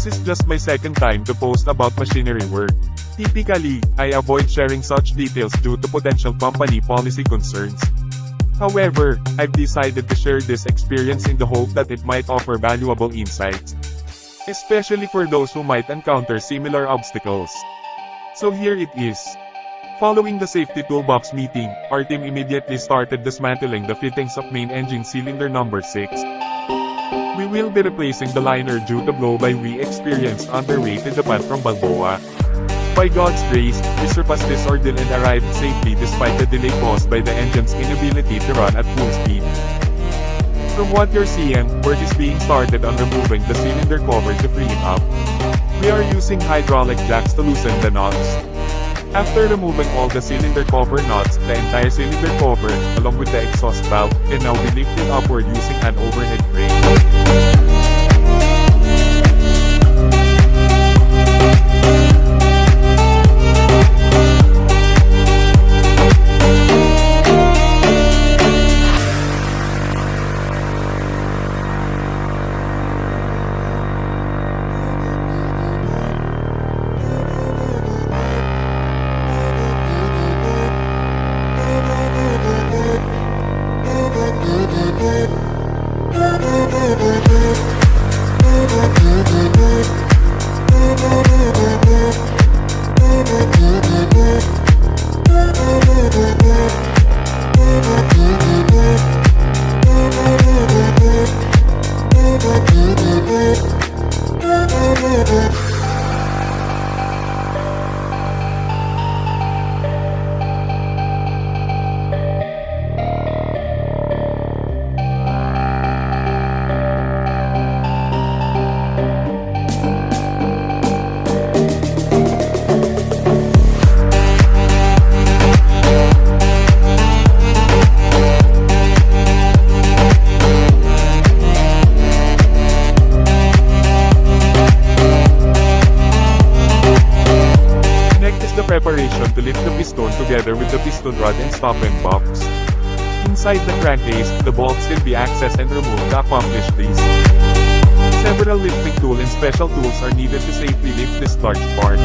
This is just my second time to post about machinery work. Typically, I avoid sharing such details due to potential company policy concerns. However, I've decided to share this experience in the hope that it might offer valuable insights, especially for those who might encounter similar obstacles. So here it is. Following the safety toolbox meeting, our team immediately started dismantling the fittings of main engine cylinder number 6. We will be replacing the liner due to blow-by we experienced on the way to Japan from Balboa. By God's grace, we surpassed this ordeal and arrived safely despite the delay caused by the engine's inability to run at full speed. From what you're seeing, work is being started on removing the cylinder cover to free it up. We are using hydraulic jacks to loosen the nuts. After removing all the cylinder cover nuts, the entire cylinder cover, along with the exhaust valve, can now be lifted upward using an overhead crane. Preparation to lift the piston together with the piston rod and stopping box. Inside the crankcase, the bolts can be accessed and removed to accomplish this. Several lifting tools and special tools are needed to safely lift this large part.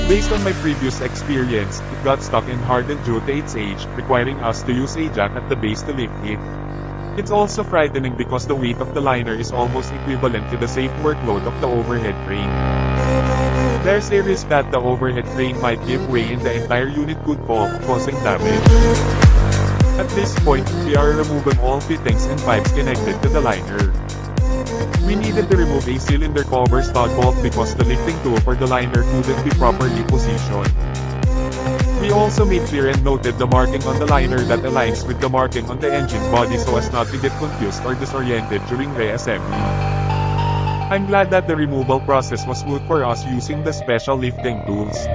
Based on my previous experience, it got stuck and hardened due to its age, requiring us to use a jack at the base to lift it. It's also frightening because the weight of the liner is almost equivalent to the safe workload of the overhead crane. There's a risk that the overhead crane might give way and the entire unit could fall, causing damage. At this point, we are removing all fittings and pipes connected to the liner. We needed to remove a cylinder cover stud bolt because the lifting tool for the liner couldn't be properly positioned. We also made clear and noted the marking on the liner that aligns with the marking on the engine body so as not to get confused or disoriented during reassembly. I'm glad that the removal process was smooth for us using the special lifting tools.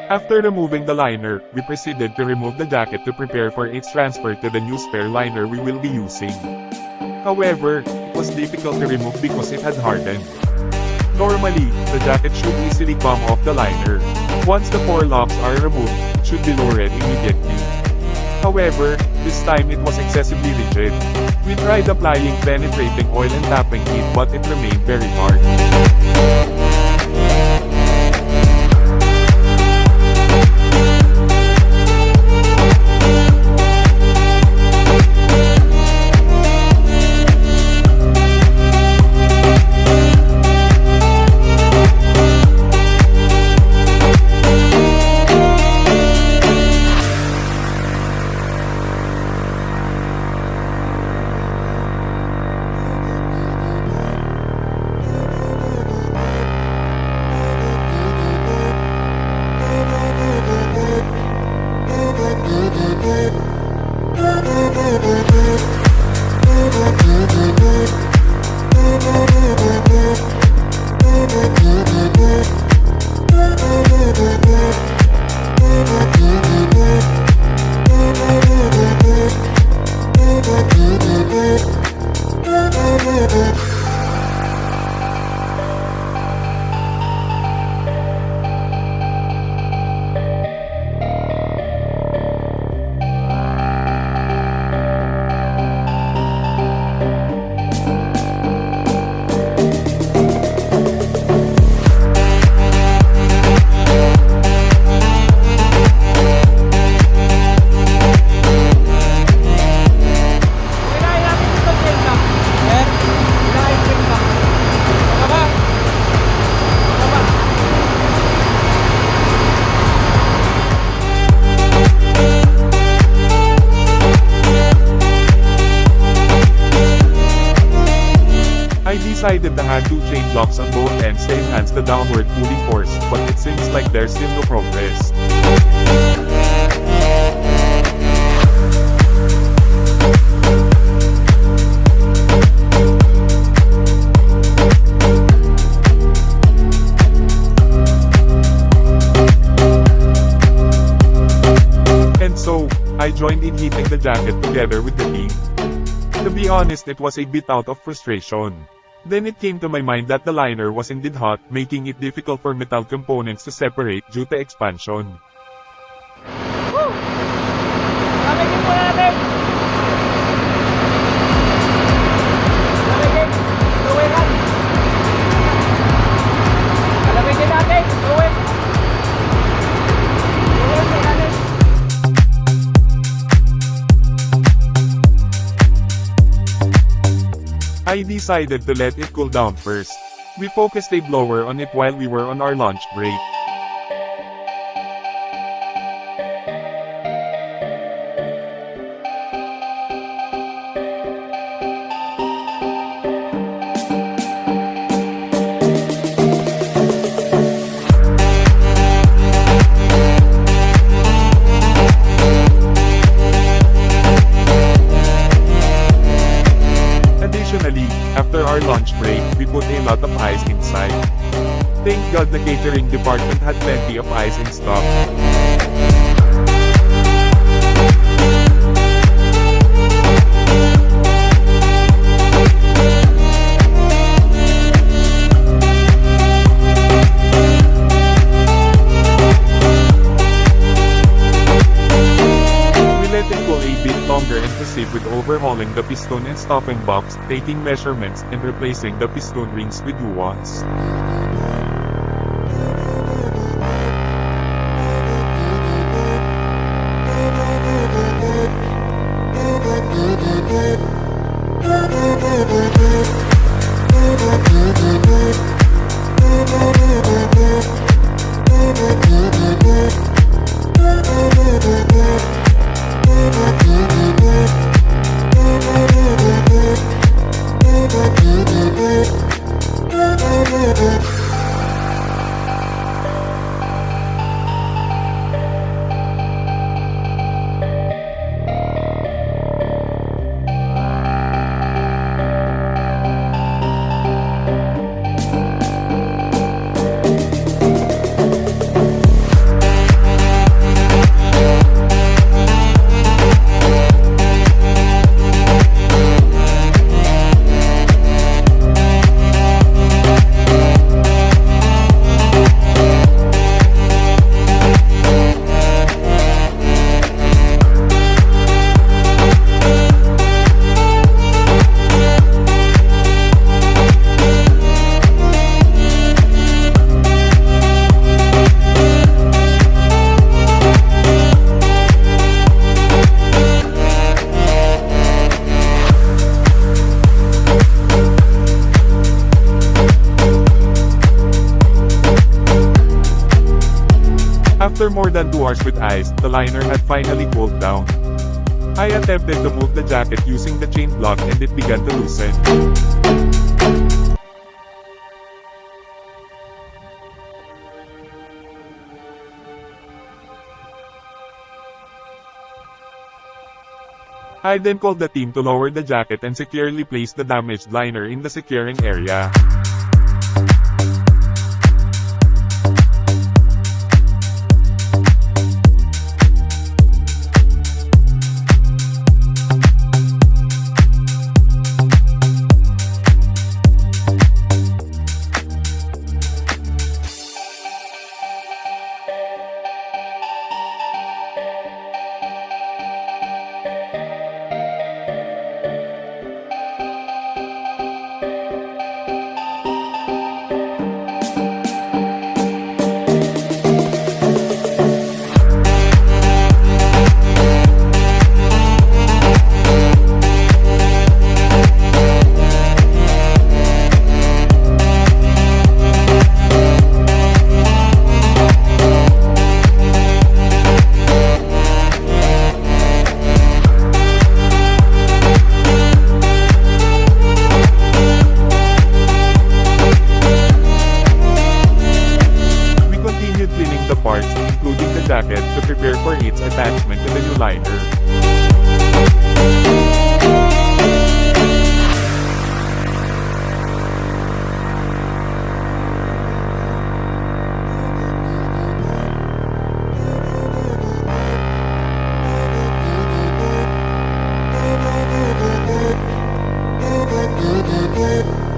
After removing the liner, we proceeded to remove the jacket to prepare for its transfer to the new spare liner we will be using. However, it was difficult to remove because it had hardened. Normally, the jacket should easily come off the liner. Once the 4 locks are removed, it should be lowered immediately. However, this time it was excessively rigid. We tried applying penetrating oil and tapping it, but it remained very hard. I decided to hand 2 chain blocks on both ends to enhance the downward pulling force, but it seems like there's still no progress. And so, I joined in heating the jacket together with the beam. To be honest, it was a bit out of frustration. Then it came to my mind that the liner was indeed hot, making it difficult for metal components to separate due to expansion. Woo! Lamigin po natin! Lamigin! Luweran! Lamigin natin! Luwe! Luwe natin! I decided to let it cool down first. We focused a blower on it while we were on our lunch break. After our lunch break, we put a lot of ice inside. Thank God the catering department had plenty of ice in stock. Longer and proceed with overhauling the piston and stopping box, taking measurements, and replacing the piston rings with new ones. After more than 2 hours with ice, the liner had finally cooled down. I attempted to move the jacket using the chain block and it began to loosen. I then called the team to lower the jacket and securely place the damaged liner in the securing area. Including the jacket, to prepare for its attachment to the new liner.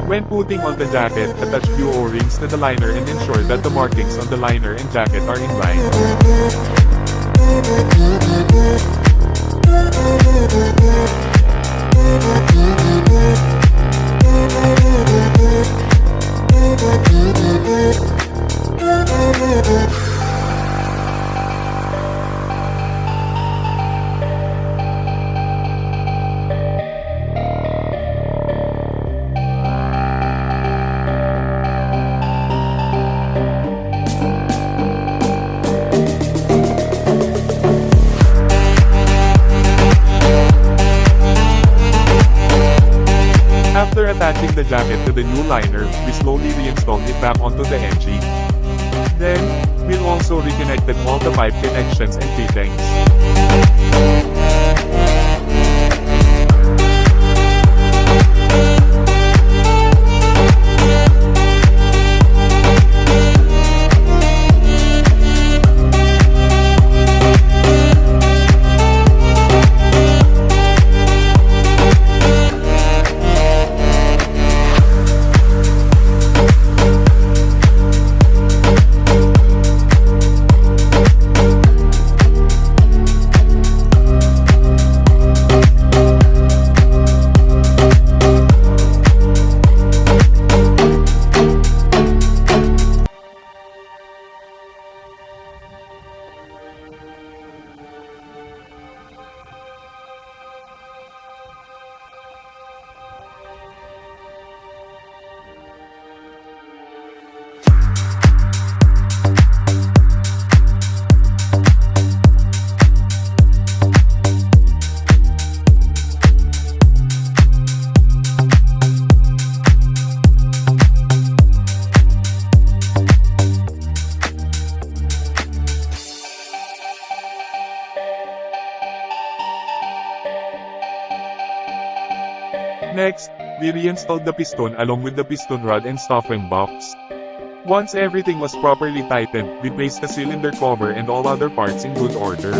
When putting on the jacket, attach few O-rings to the liner and ensure that the markings on the liner and jacket are in line. After attaching the jacket to the new liner, we slowly reinstalled it back onto the engine. Then, we'll also reconnected all the pipe connections and fittings. Next, we reinstalled the piston along with the piston rod and stopping box. Once everything was properly tightened, we placed the cylinder cover and all other parts in good order.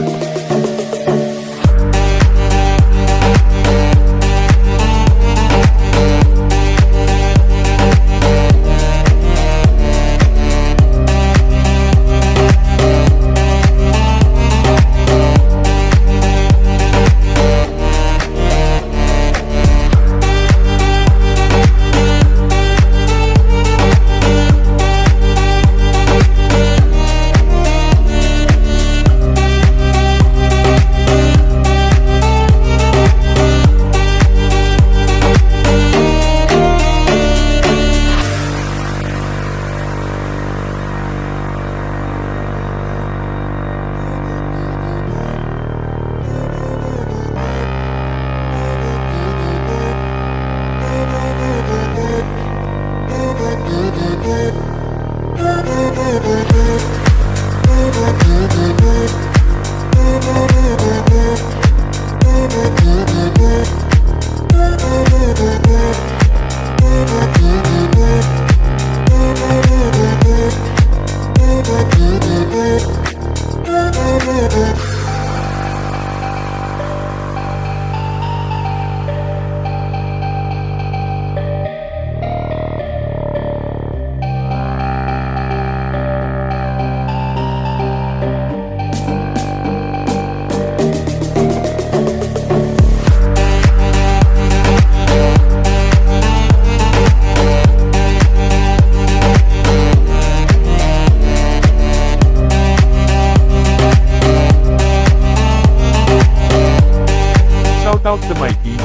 Out to my team.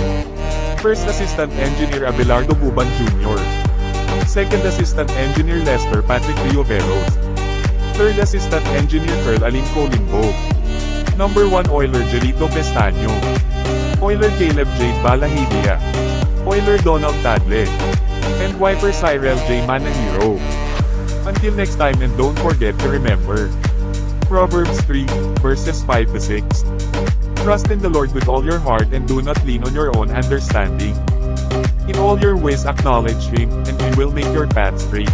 First Assistant Engineer Abelardo Buban Jr. Second Assistant Engineer Lester Patrick Rioveros. Third Assistant Engineer Pearl Aline Colimbo. Number 1 Oiler Jelito Pestaño. Oiler Caleb Jade Balahidia. Oiler Donald Tadle. And Wiper Cyril J. Manahiro. Until next time, and don't forget to remember Proverbs 3, verses 5 to 6. Trust in the Lord with all your heart and do not lean on your own understanding. In all your ways acknowledge Him, and He will make your path straight.